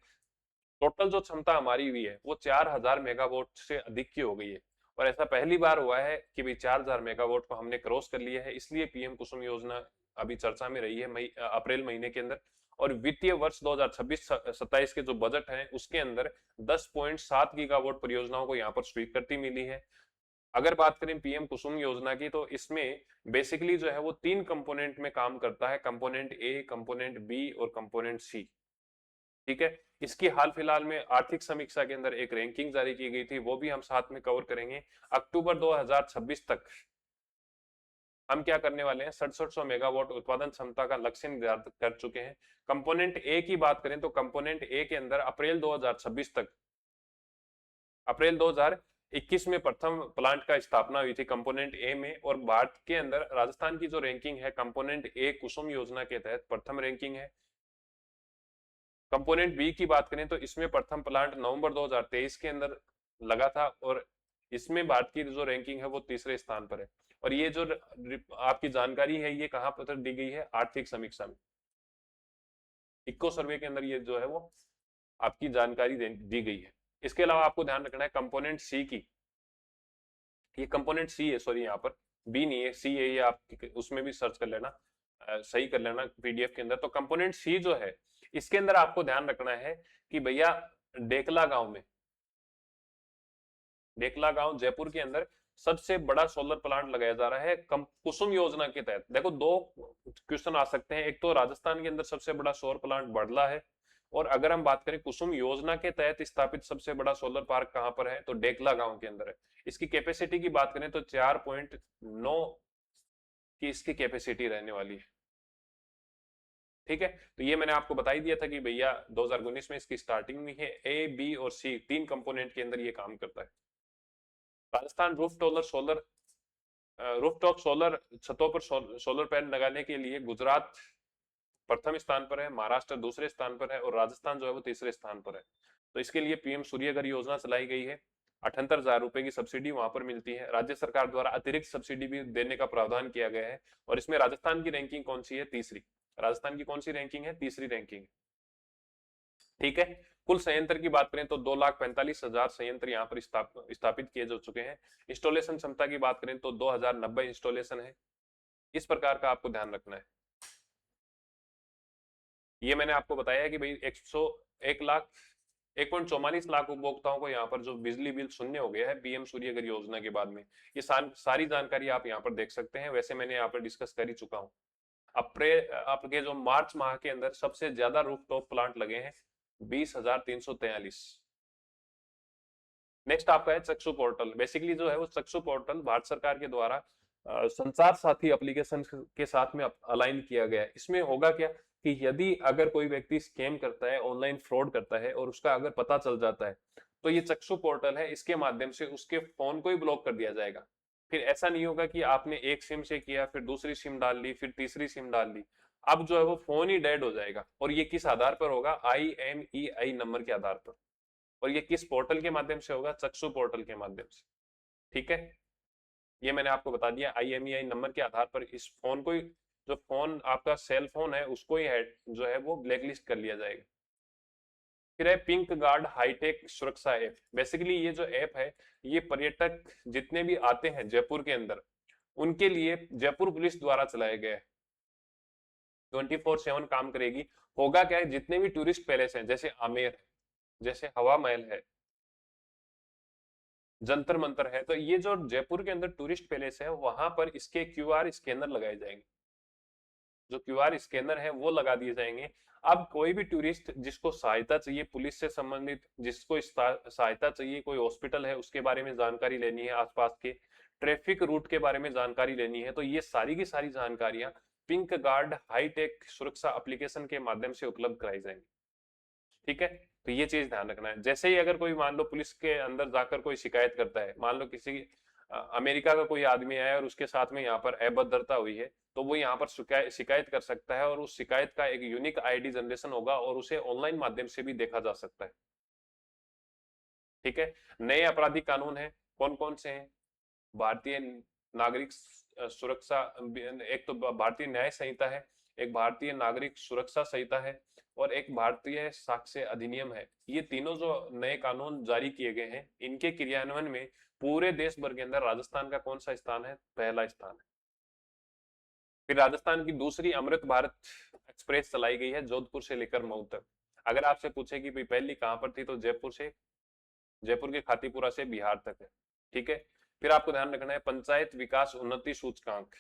टोटल जो क्षमता हमारी हुई है वो 4000 मेगावाट से अधिक की हो गई है और ऐसा पहली बार हुआ है कि भाई 4000 मेगावाट को हमने क्रॉस कर लिया है। इसलिए पीएम कुसुम योजना अभी चर्चा में रही है अप्रैल महीने के अंदर। और वित्तीय वर्ष 2026-27 के जो बजट है उसके अंदर 10.7 गीगावाट परियोजनाओं को यहाँ पर स्वीकृति मिली है। अगर बात करें पीएम कुसुम योजना की तो इसमें बेसिकली जो है वो 3 कंपोनेंट में काम करता है, कंपोनेंट ए, कंपोनेंट बी और कंपोनेंट सी। ठीक है, इसकी हाल फिलहाल में आर्थिक समीक्षा के अंदर एक रैंकिंग जारी की गई थी, वो भी हम साथ में कवर करेंगे। अक्टूबर 2026 तक हम क्या करने वाले हैं? 6700 मेगावाट उत्पादन क्षमता का लक्ष्य निर्धारित कर चुके हैं। कंपोनेंट ए की बात करें तो कंपोनेंट ए के अंदर अप्रैल 2026 तक, अप्रैल 2021 में प्रथम प्लांट का स्थापना हुई थी कंपोनेंट ए में। और भारत के अंदर राजस्थान की जो रैंकिंग है कंपोनेंट ए कुसुम योजना के तहत प्रथम रैंकिंग है। कंपोनेंट बी की बात करें तो इसमें प्रथम प्लांट नवंबर 2023 के अंदर लगा था और इसमें भारत की जो रैंकिंग है वो तीसरे स्थान पर है। और ये जो आपकी जानकारी है ये कहां पर दी गई है? आर्थिक समीक्षा में, इको सर्वे के अंदर ये जो है वो आपकी जानकारी दी गई है। इसके अलावा आपको ध्यान रखना है कंपोनेंट सी की, ये कंपोनेंट सी है, सॉरी यहाँ पर बी नहीं है, सी है, ये आप उसमें भी सर्च कर लेना, सही कर लेना पीडीएफ के अंदर। तो कंपोनेंट सी जो है इसके अंदर आपको ध्यान रखना है कि भैया डेकला गांव में, डेकला गांव जयपुर के अंदर सबसे बड़ा सोलर प्लांट लगाया जा रहा है कुसुम योजना के तहत। देखो दो क्वेश्चन आ सकते हैं, एक तो राजस्थान के अंदर सबसे बड़ा सौर प्लांट बड़ला है, और अगर हम बात करें कुसुम योजना के तहत स्थापित सबसे बड़ा सोलर पार्क कहां पर है, तो डेकला गांव के अंदर है। इसकी कैपेसिटी की बात करें तो 4.9 की इसकी कैपेसिटी रहने वाली है। ठीक है, तो ये मैंने आपको बता ही दिया था कि भैया 2019 में इसकी स्टार्टिंग हुई है। ए, बी और सी तीन कंपोनेंट के अंदर ये काम करता है। राजस्थान रूफटॉप सोलर छतों पर सोलर पैनल लगाने के लिए गुजरात प्रथम स्थान पर है, महाराष्ट्र दूसरे स्थान पर है, और राजस्थान जो है वो तीसरे स्थान पर है। तो इसके लिए पीएम सूर्यघर योजना चलाई गई है। 78,000 रुपए की सब्सिडी वहां पर मिलती है। राज्य सरकार द्वारा अतिरिक्त सब्सिडी भी देने का प्रावधान किया गया है। और इसमें राजस्थान की रैंकिंग कौन सी है? तीसरी। राजस्थान की कौन सी रैंकिंग है? तीसरी रैंकिंग। ठीक है, कुल संयंत्र की बात करें तो 2,45,000 संयंत्र यहाँ पर स्थापित किए जा चुके हैं। इंस्टॉलेशन क्षमता की बात करें तो 2,090 इंस्टॉलेशन है। इस प्रकार का आपको ध्यान रखना है। ये मैंने आपको बताया है कि भाई 1.44 लाख उपभोक्ताओं को यहाँ पर जो बिजली बिल शून्य हो गया है पीएम सूर्यघर योजना के बाद में। ये सारी जानकारी आप यहाँ पर देख सकते हैं। वैसे मैंने यहाँ पर डिस्कस कर ही चुका हूँ। आपके जो मार्च माह के अंदर सबसे ज्यादा रूफटॉप प्लांट लगे हैं 20,343। नेक्स्ट आपका है चक्षु पोर्टल। बेसिकली जो है वो चक्षु पोर्टल भारत सरकार के द्वारा संचार साथी एप्लीकेशन के साथ में अलाइन किया गया है। इसमें होगा क्या कि यदि अगर कोई व्यक्ति स्कैम करता है, ऑनलाइन फ्रॉड करता है और उसका अगर पता चल जाता है, तो ये चक्षु पोर्टल है, इसके माध्यम से उसके फोन को ही ब्लॉक कर दिया जाएगा। फिर ऐसा नहीं होगा कि आपने एक सिम से किया, फिर दूसरी सिम डाल ली, फिर तीसरी सिम डाल ली। अब जो है वो फोन ही डेड हो जाएगा। और ये किस आधार पर होगा? IMEI नंबर के आधार पर। और ये किस पोर्टल के माध्यम से होगा? चक्षु पोर्टल के माध्यम से। ठीक है, ये मैंने आपको बता दिया। IMEI नंबर के आधार पर इस फोन को ही, जो फोन आपका सेल फोन है उसको ही जो है वो ब्लैकलिस्ट कर लिया जाएगा। फिर है पिंक गार्ड हाईटेक सुरक्षा ऐप। बेसिकली ये जो ऐप है ये पर्यटक जितने भी आते हैं जयपुर के अंदर उनके लिए जयपुर पुलिस द्वारा चलाया गया है। 24/7 काम करेगी। होगा क्या है, जितने भी टूरिस्ट पैलेस हैं, जैसे आमेर है, जैसे हवा महल है, जंतर मंतर है, तो ये जो जयपुर के अंदर टूरिस्ट पैलेस है वहां पर इसके QR स्कैनर लगाए जाएंगे। जो QR स्कैनर है वो लगा दिए जाएंगे। अब कोई भी टूरिस्ट जिसको सहायता चाहिए पुलिस से संबंधित, जिसको सहायता चाहिए, कोई हॉस्पिटल है उसके बारे में जानकारी लेनी है, आसपास के ट्रैफिक रूट के बारे में जानकारी लेनी है, तो ये सारी की सारी जानकारियां पिंक गार्ड हाईटेक सुरक्षा एप्लीकेशन के माध्यम से उपलब्ध कराई जाएंगी। ठीक है, तो ये चीज ध्यान रखना है। जैसे ही अगर कोई मान लो पुलिस के अंदर जाकर कोई शिकायत करता है, मान लो किसी अमेरिका का कोई आदमी आया और उसके साथ में यहाँ पर अभद्रता हुई है, तो वो यहाँ पर शिकायत कर सकता है और उस शिकायत का एक यूनिक ID जनरेशन होगा और उसे ऑनलाइन माध्यम से भी देखा जा सकता है। ठीक है, नए आपराधिक कानून है, कौन कौन से हैं? भारतीय नागरिक सुरक्षा, एक तो भारतीय न्याय संहिता है, एक भारतीय नागरिक सुरक्षा संहिता है, और एक भारतीय साक्ष्य अधिनियम है। ये तीनों जो नए कानून जारी किए गए हैं, इनके क्रियान्वयन में पूरे देश भर के अंदर राजस्थान का कौन सा स्थान है? पहला स्थान है। फिर राजस्थान की दूसरी अमृत भारत एक्सप्रेस चलाई गई है जोधपुर से लेकर मऊ तक। अगर आपसे पूछे कि भाई पहली कहां पर थी, तो जयपुर के खातीपुरा से बिहार तक है। ठीक है, फिर आपको ध्यान रखना है पंचायत विकास उन्नति सूचकांक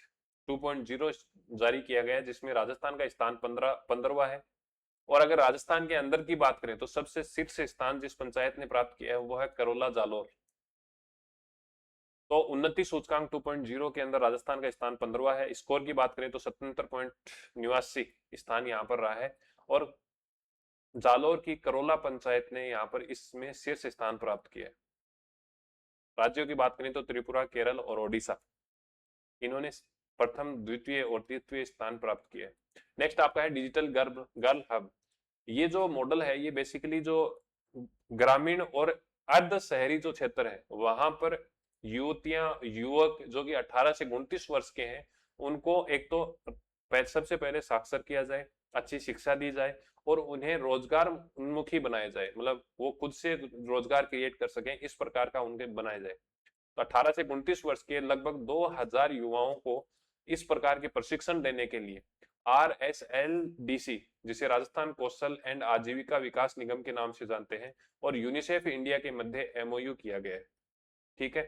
2.0 जारी किया गया है, जिसमें राजस्थान का स्थान 15वां है। और अगर राजस्थान के अंदर की बात करें तो सबसे शीर्ष स्थान जिस पंचायत ने प्राप्त किया है वो है करोला जालोर। तो उन्नति सूचकांक 2.0 के अंदर राजस्थान का स्थान 15वां है। स्कोर की बात करें तो 77.89 स्थान यहाँ पर रहा है। और जालोर की करोला पंचायत ने यहाँ पर इसमें शीर्ष स्थान प्राप्त किया है। राज्यों की बात करें तो त्रिपुरा, केरल और ओडिशा, इन्होंने प्रथम, द्वितीय और तृतीय स्थान प्राप्त किया है। नेक्स्ट आपका है डिजिटल गर्ल हब। ये जो मॉडल है ये बेसिकली जो ग्रामीण और अर्ध शहरी जो क्षेत्र है वहां पर युवतियां, युवक जो कि 18 से 29 वर्ष के हैं, उनको एक तो सबसे पहले साक्षर किया जाए, अच्छी शिक्षा दी जाए और उन्हें रोजगार उन्मुखी बनाया जाए, मतलब वो खुद से रोजगार क्रिएट कर सकें, इस प्रकार का उनके बनाया जाए। तो 18 से 29 वर्ष के लगभग 2,000 युवाओं को इस प्रकार के प्रशिक्षण देने के लिए RSLDC जिसे राजस्थान कौशल एंड आजीविका विकास निगम के नाम से जानते हैं, और यूनिसेफ इंडिया के मध्य MOU किया गया है। ठीक है।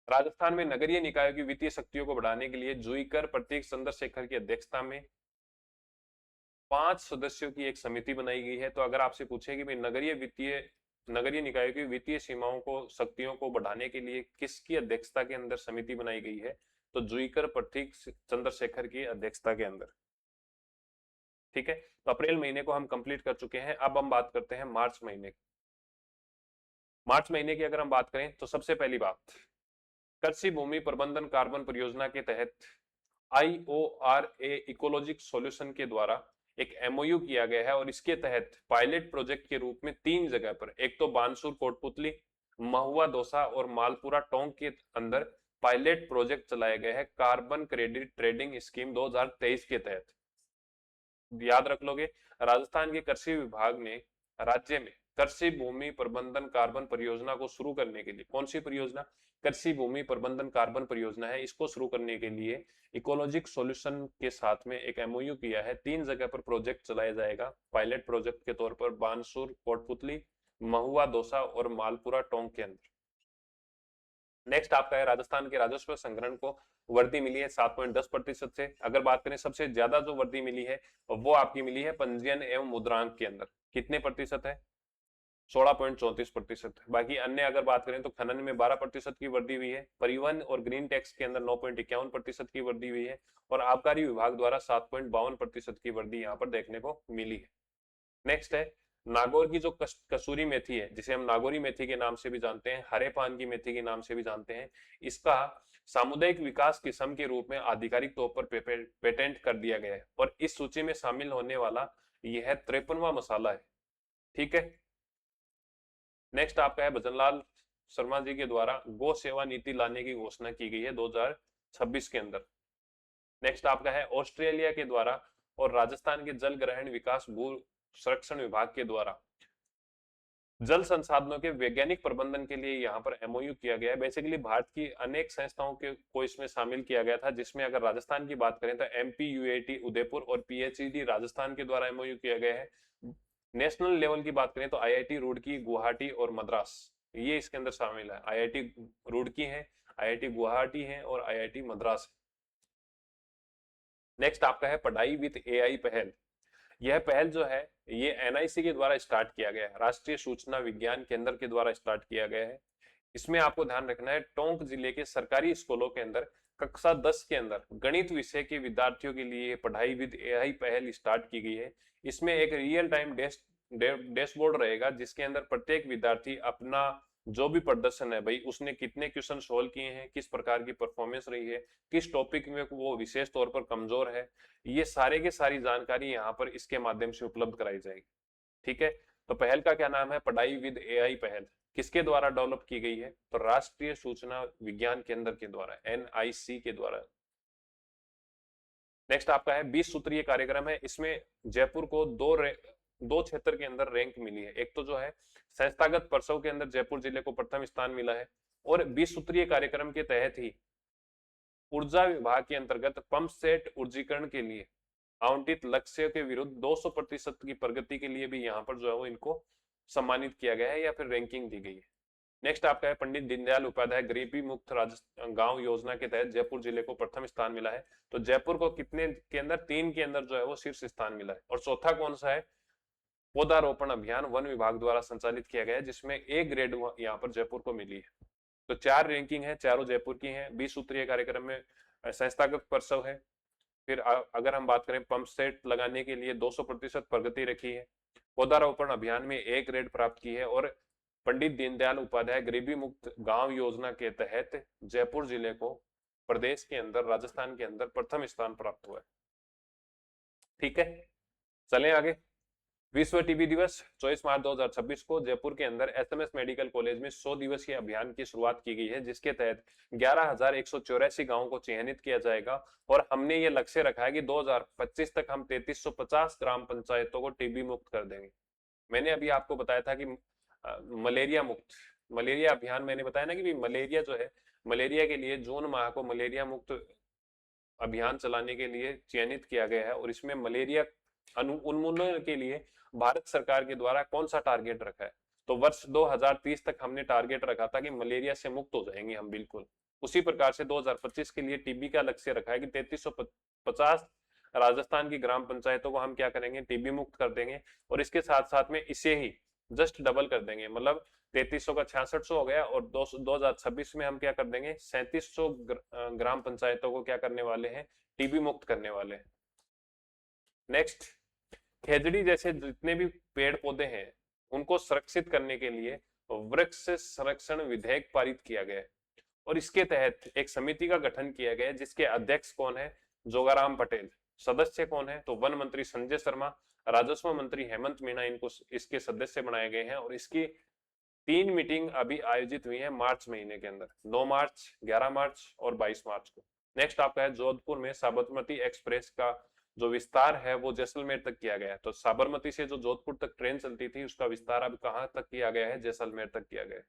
राजस्थान में नगरीय निकायों की वित्तीय शक्तियों को बढ़ाने के लिए जुईकर प्रतीक चंद्रशेखर की अध्यक्षता में 5 सदस्यों की एक समिति बनाई गई है। तो अगर आपसे पूछे कि भाई नगरीय निकायों की वित्तीय सीमाओं को शक्तियों को बढ़ाने के लिए किसकी अध्यक्षता के अंदर समिति बनाई गई है, तो जुईकर प्रतीक चंद्रशेखर की अध्यक्षता के अंदर। ठीक है। तो अप्रैल महीने को हम कंप्लीट कर चुके हैं। अब हम बात करते हैं मार्च महीने। मार्च महीने की अगर हम बात करें तो सबसे पहली बात, कृषि भूमि प्रबंधन कार्बन परियोजना के तहत IORA इकोलॉजिक सॉल्यूशन के द्वारा एक MOU किया गया है, और इसके तहत पायलट प्रोजेक्ट के रूप में 3 जगह पर, एक तो बानसूर कोटपुतली, महुआ दौसा और मालपुरा टोंक के अंदर पायलट प्रोजेक्ट चलाया गया है कार्बन क्रेडिट ट्रेडिंग स्कीम 2023 के तहत। याद रख लोगे, राजस्थान के कृषि विभाग ने राज्य में कृषि भूमि प्रबंधन कार्बन परियोजना को शुरू करने के लिए, कौन सी परियोजना, कृषि भूमि प्रबंधन कार्बन परियोजना है, इसको शुरू करने के लिए इकोलॉजिक सॉल्यूशन के साथ में एक MOU किया है। 3 जगह पर प्रोजेक्ट चलाया जाएगा पायलट प्रोजेक्ट के तौर पर, बानसूर कोटपुतली, महुआ दौसा और मालपुरा टोंक के अंदर। नेक्स्ट आपका है राजस्थान के राजस्व संग्रहण को वृद्धि मिली है 7.10% से। अगर बात करें सबसे ज्यादा जो वृद्धि मिली है वो आपकी मिली है पंजीयन एवं मुद्रांक के अंदर, कितने प्रतिशत है, 16.34%। बाकी अन्य अगर बात करें तो खनन में 12% की वृद्धि हुई है, परिवहन और ग्रीन टैक्स के अंदर 9.51% की वृद्धि हुई है, और आबकारी विभाग द्वारा 7.52% की वृद्धि यहाँ पर देखने को मिली है। नेक्स्ट है नागौर की जो कसूरी मेथी है, जिसे हम नागौरी मेथी के नाम से भी जानते हैं, हरे पान की मेथी के नाम से भी जानते हैं, इसका सामुदायिक विकास किस्म के रूप में आधिकारिक तौर पर पेटेंट कर दिया गया है, और इस सूची में शामिल होने वाला यह 53वां मसाला है। ठीक है। नेक्स्ट आपका है भजनलाल शर्मा जी के द्वारा गौ सेवा नीति लाने की घोषणा की गई है 2026 के अंदर। नेक्स्ट आपका है ऑस्ट्रेलिया के द्वारा और राजस्थान के जल ग्रहण विकास भू संरक्षण विभाग के द्वारा जल संसाधनों के वैज्ञानिक प्रबंधन के लिए यहाँ पर MOU किया गया है। बेसिकली भारत की अनेक संस्थाओं को इसमें शामिल किया गया था, जिसमें अगर राजस्थान की बात करें तो MPUAT उदयपुर और PHED राजस्थान के द्वारा MOU किया गया है। नेशनल लेवल की बात करें तो IIT रुड़की, गुवाहाटी और मद्रास, ये इसके अंदर शामिल है। IIT रुड़की है, IIT गुवाहाटी है और IIT मद्रास है। नेक्स्ट आपका है पढ़ाई विद AI पहल। यह पहल जो है ये NIC के द्वारा स्टार्ट किया गया है, राष्ट्रीय सूचना विज्ञान केंद्र के द्वारा स्टार्ट किया गया है। इसमें आपको ध्यान रखना है टोंक जिले के सरकारी स्कूलों के अंदर कक्षा 10 के अंदर गणित विषय के विद्यार्थियों के लिए पढ़ाई विद AI पहल स्टार्ट की गई है। इसमें एक रियल टाइम डैशबोर्ड रहेगा, जिसके अंदर प्रत्येक विद्यार्थी अपना जो भी प्रदर्शन है भाई, उसने कितने क्वेश्चन सोल्व किए हैं, किस प्रकार की परफॉर्मेंस रही है, किस टॉपिक में वो विशेष तौर पर कमजोर है, ये सारे के सारी जानकारी यहाँ पर इसके माध्यम से उपलब्ध कराई जाएगी। ठीक है। तो पहल का क्या नाम है, पढ़ाई विद AI पहल। किसके द्वारा डेवलप की गई है, तो राष्ट्रीय सूचना विज्ञान केंद्र के द्वारा, NIC के द्वारा। नेक्स्ट आपका है 20 सूत्रीय कार्यक्रम है। इसमें जयपुर को दो क्षेत्र के अंदर रैंक मिली है। एक तो जो है संस्थागत प्रसव के अंदर जयपुर जिले को प्रथम स्थान मिला है, और 20 सूत्रीय कार्यक्रम के तहत ही ऊर्जा विभाग के अंतर्गत पंप सेट ऊर्जीकरण के लिए आवंटित लक्ष्य के विरुद्ध 200% की प्रगति के लिए भी यहाँ पर जो है वो इनको सम्मानित किया गया है या फिर रैंकिंग दी गई है। नेक्स्ट आपका है पंडित दीनदयाल उपाध्याय गरीबी मुक्त गांव योजना के तहत जयपुर जिले को प्रथम स्थान मिला है। तो जयपुर को कितने के अंदर, 3 के अंदर जो है वो शीर्ष स्थान मिला है। और चौथा कौन सा है, पौधारोपण अभियान वन विभाग द्वारा संचालित किया गया है, जिसमें A ग्रेड यहाँ पर जयपुर को मिली है। तो 4 रैंकिंग है, चारों जयपुर की हैं। 20 सूत्रीय कार्यक्रम में संस्थागत प्रसव है, फिर अगर हम बात करें पंप सेट लगाने के लिए 200% प्रगति रखी है, पौधारोपण अभियान में A ग्रेड प्राप्त की है, और पंडित दीनदयाल उपाध्याय गरीबी मुक्त गांव योजना के तहत जयपुर जिले को प्रदेश के अंदर, राजस्थान के अंदर प्रथम स्थान प्राप्त हुआ है। ठीक है, चलें आगे। विश्व टीबी दिवस 24 मार्च 2026 को जयपुर के अंदर SMS मेडिकल कॉलेज में 100 दिवसीय अभियान की शुरुआत की गई है, जिसके तहत 11,184 गांवों को चयनित किया जाएगा, और हमने ये लक्ष्य रखा है कि 2025 तक हम 3350 ग्राम पंचायतों को टीबी मुक्त कर देंगे। मैंने अभी आपको बताया था कि मलेरिया अभियान मैंने बताया ना कि मलेरिया जो है, मलेरिया के लिए जून माह को मलेरिया मुक्त अभियान चलाने के लिए चयनित किया गया है और इसमें मलेरिया उन्मूलन के लिए भारत सरकार के द्वारा कौन सा टारगेट रखा है? तो वर्ष 2030 तक हमने टारगेट रखा था कि मलेरिया से मुक्त हो जाएंगे हम बिल्कुल। उसी प्रकार से 2025 के लिए टीबी का लक्ष्य रखा है कि 3350 राजस्थान की ग्राम पंचायतों को हम क्या करेंगे, टीबी मुक्त कर देंगे। और इसके साथ साथ में इसे ही जस्ट डबल कर देंगे, मतलब 3300 का 6600 हो गया और 2026 में हम क्या कर देंगे, 3700 ग्राम पंचायतों को क्या करने वाले हैं, टीबी मुक्त करने वाले हैं। नेक्स्ट, खेजड़ी जैसे जितने भी पेड़ पौधे हैं उनको सुरक्षित करने के लिए वृक्ष संरक्षण विधेयक पारित किया गया है और इसके तहत एक समिति का गठन किया गया है जिसके अध्यक्ष कौन है, जोगाराम पटेल। सदस्य कौन है, तो वन मंत्री संजय शर्मा, राजस्व मंत्री हेमंत मीणा इनको इसके सदस्य बनाए गए हैं। और इसकी 3 मीटिंग अभी आयोजित हुई है मार्च महीने के अंदर, 9 मार्च, 11 मार्च और 22 मार्च को। नेक्स्ट आपका है जोधपुर में साबरमती एक्सप्रेस का जो विस्तार है वो जैसलमेर तक किया गया है। तो साबरमती से जो जोधपुर तक ट्रेन चलती थी उसका विस्तार अब कहां तक किया गया है, जैसलमेर तक किया गया है।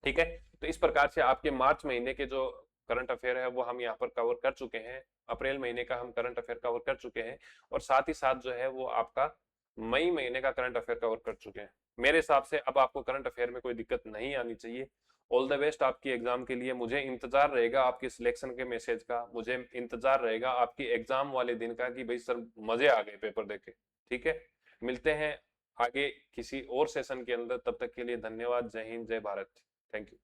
ठीक है, तो इस प्रकार से आपके मार्च महीने के जो करंट अफेयर है वो हम यहाँ पर कवर कर चुके हैं, अप्रैल महीने का हम करंट अफेयर कवर कर चुके हैं और साथ ही साथ जो है वो आपका मई महीने का करंट अफेयर कवर कर चुके हैं। मेरे हिसाब से अब आपको करंट अफेयर में कोई दिक्कत नहीं आनी चाहिए। ऑल द बेस्ट आपकी एग्जाम के लिए। मुझे इंतजार रहेगा आपकी सिलेक्शन के मैसेज का, मुझे इंतजार रहेगा आपकी एग्जाम वाले दिन का कि भाई सर मजे आ गए पेपर देके। ठीक है, मिलते हैं आगे किसी और सेशन के अंदर, तब तक के लिए धन्यवाद। जय हिंद, जय भारत। Thank you.